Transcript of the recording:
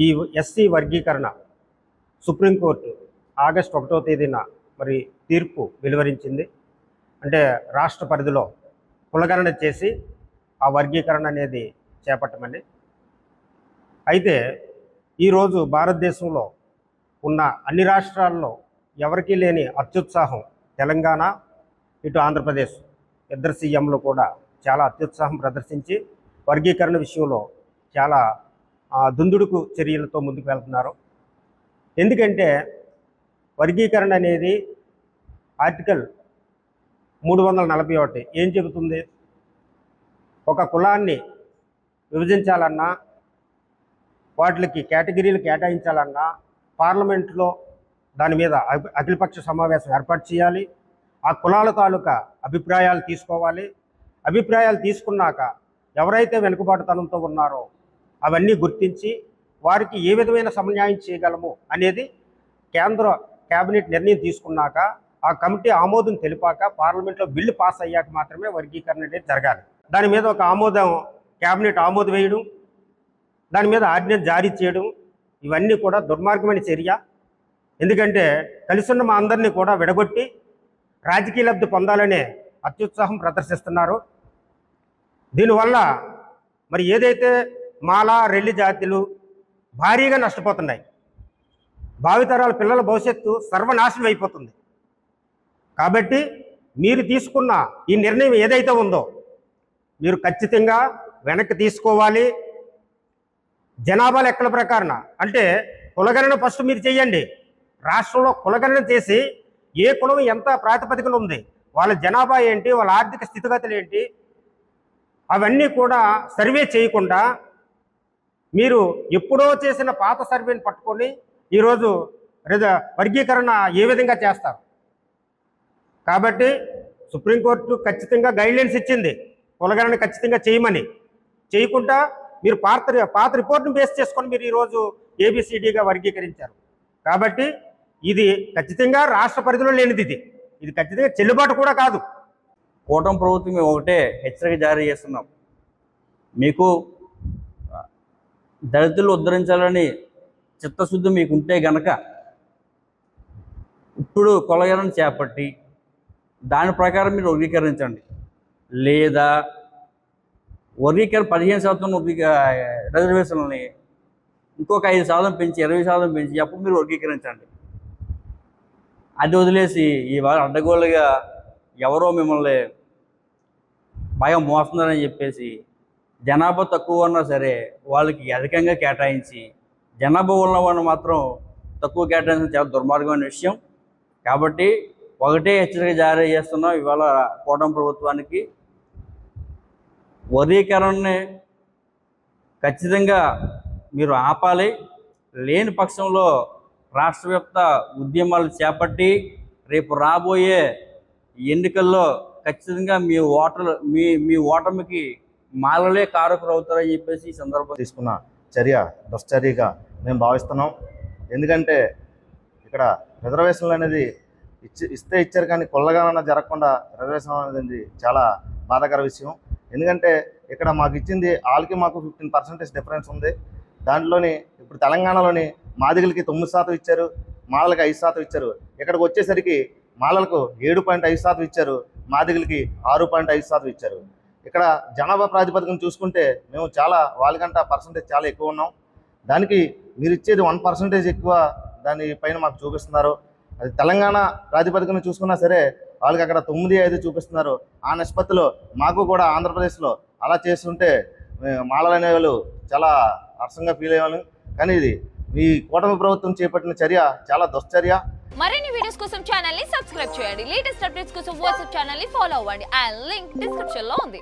ఈ ఎస్సీ వర్గీకరణ supreme court August 1వ తేదీన మరి తీర్పు వెలువరించింది. అంటే రాష్ట్ర పరిధిలో కులగణన చేసి ఆ వర్గీకరణ అనేది చేపట్టమని. అయితే ఈరోజు భారతదేశంలో ఉన్న అన్ని రాష్ట్రాల్లో ఎవరికీ లేని అత్యుత్సాహం తెలంగాణ, ఇటు ఆంధ్రప్రదేశ్ ఇద్దరు సీఎంలు కూడా చాలా అత్యుత్సాహం ప్రదర్శించి వర్గీకరణ విషయంలో చాలా దుందుడుకు చర్యలతో ముందుకు వెళ్తున్నారు. ఎందుకంటే వర్గీకరణ అనేది ఆర్టికల్ 341 ఏం చెబుతుంది? ఒక కులాన్ని విభజించాలన్నా, వాటికి కేటగిరీలు కేటాయించాలన్నా పార్లమెంట్లో దాని మీద అఖిలపక్ష సమావేశం ఏర్పాటు చేయాలి. ఆ కులాల తాలూకా అభిప్రాయాలు తీసుకోవాలి. అభిప్రాయాలు తీసుకున్నాక ఎవరైతే వెనుకబాటుతనంతో ఉన్నారో అవన్నీ గుర్తించి వారికి ఏ విధమైన సమన్యాయం చేయగలము అనేది కేంద్ర కేబినెట్ నిర్ణయం తీసుకున్నాక ఆ కమిటీ ఆమోదం తెలిపాక పార్లమెంట్లో బిల్లు పాస్ అయ్యాక మాత్రమే వర్గీకరణ అనేది జరగాలి. దాని మీద ఒక కేబినెట్ ఆమోదం వేయడం, దాని మీద ఆర్డినెన్స్ జారీ చేయడం, ఇవన్నీ కూడా దుర్మార్గమైన చర్య. ఎందుకంటే కలిసిన్న మా అందరినీ కూడా విడగొట్టి రాజకీయ లబ్ధి పొందాలనే అత్యుత్సాహం ప్రదర్శిస్తున్నారు. దీనివల్ల మరి ఏదైతే మాలా రెల్లి జాతులు భారీగా నష్టపోతున్నాయి, భావితరాల పిల్లల భవిష్యత్తు సర్వనాశనం అయిపోతుంది. కాబట్టి మీరు తీసుకున్న ఈ నిర్ణయం ఏదైతే ఉందో మీరు ఖచ్చితంగా వెనక్కి తీసుకోవాలి. జనాభా లెక్కల ప్రకారం అంటే కులగణన ఫస్ట్ మీరు చేయండి. రాష్ట్రంలో కులగణన చేసి ఏ కులం ఎంత ప్రాతిపదికన ఉంది, వాళ్ళ జనాభా ఏంటి, వాళ్ళ ఆర్థిక స్థితిగతులు ఏంటి, అవన్నీ కూడా సర్వే చేయకుండా మీరు ఎప్పుడో చేసిన పాత సర్వేని పట్టుకొని ఈరోజు వర్గీకరణ ఏ విధంగా చేస్తారు? కాబట్టి సుప్రీంకోర్టు ఖచ్చితంగా గైడ్లైన్స్ ఇచ్చింది, కులగణన ఖచ్చితంగా చేయమని. చేయకుండా మీరు పాత రిపోర్ట్ని బేస్ చేసుకొని మీరు ఈరోజు ఏబిసిడిగా వర్గీకరించారు. కాబట్టి ఇది ఖచ్చితంగా రాష్ట్ర పరిధిలో లేనిది. ఇది ఖచ్చితంగా చెల్లుబాటు కూడా కాదు. కూటమి ప్రభుత్వం మేము ఒకటే హెచ్చరిక జారీ చేస్తున్నాం. మీకు దళితులు ఉద్ధరించాలని చిత్తశుద్ధి మీకు ఉంటే గనక ఇప్పుడు కులగణన చేపట్టి దాని ప్రకారం మీరు వర్గీకరించండి. లేదా వర్గీకరణ 15% రిజర్వేషన్లని ఇంకొక 5% పెంచి 20% పెంచి అప్పుడు మీరు వర్గీకరించండి. అది వదిలేసి ఇవాళ అడ్డగోలుగా ఎవరో మిమ్మల్ని బాగా మోస్తున్నారని చెప్పేసి జనాభా తక్కువ ఉన్నా సరే వాళ్ళకి అధికంగా కేటాయించి జనాభా ఉన్న వాళ్ళు మాత్రం తక్కువ కేటాయించడం చాలా దుర్మార్గమైన విషయం. కాబట్టి ఒకటే హెచ్చరిక జారీ చేస్తున్నాం ఇవాళ కూటమి ప్రభుత్వానికి. వర్గీకరణని ఖచ్చితంగా మీరు ఆపాలి. లేని పక్షంలో రాష్ట్రవ్యాప్త ఉద్యమాలు చేపట్టి రేపు రాబోయే ఎన్నికల్లో ఖచ్చితంగా మీ ఓటమికి మాలలే కారకులు అవుతారని చెప్పేసి ఈ సందర్భంగా తీసుకున్న చర్య దుశ్చర్యగా మేము భావిస్తున్నాం. ఎందుకంటే ఇక్కడ రిజర్వేషన్లు అనేది ఇస్తే ఇచ్చారు, కానీ కులగణన జరగకుండా రిజర్వేషన్ అనేది చాలా బాధాకర విషయం. ఎందుకంటే ఇక్కడ మాకు ఇచ్చింది వాళ్ళకి మాకు 15% డిఫరెన్స్ ఉంది. దాంట్లోని ఇప్పుడు తెలంగాణలోని మాదిగలకి 9% ఇచ్చారు, మాలలకి 5% ఇచ్చారు. ఇక్కడికి వచ్చేసరికి మాలలకు 7.5% ఇచ్చారు, మాదిగలకి 6.5% ఇచ్చారు. ఇక్కడ జనాభా ప్రాతిపదికన చూసుకుంటే మేము వాళ్ళకంటే పర్సంటేజ్ చాలా ఎక్కువ ఉన్నాం. దానికి మీరు ఇచ్చేది 1% ఎక్కువ దానిపైన మాకు చూపిస్తున్నారు. అది తెలంగాణ ప్రాతిపదికన చూసుకున్నా సరే వాళ్ళకి అక్కడ 9.5 చూపిస్తున్నారు. ఆ నిష్పత్తిలో మాకు కూడా ఆంధ్రప్రదేశ్లో అలా చేస్తుంటే మాలలు అనేవాళ్ళు చాలా హర్షంగా ఫీల్ అయ్యేవాళ్ళు. కానీ ఇది మీ కూటమి ప్రభుత్వం చేపట్టిన చర్య చాలా దుశ్చర్య. మరిన్ని వీడియోస్ కోసం ఛానల్ ని సబ్స్క్రైబ్ చేయండి. లేటెస్ట్ అప్డేట్స్ కోసం వాట్సాప్ ఛానల్ ని ఫాలో అవ్వండి. ఆ లింక్ డిస్క్రిప్షన్ లో ఉంది.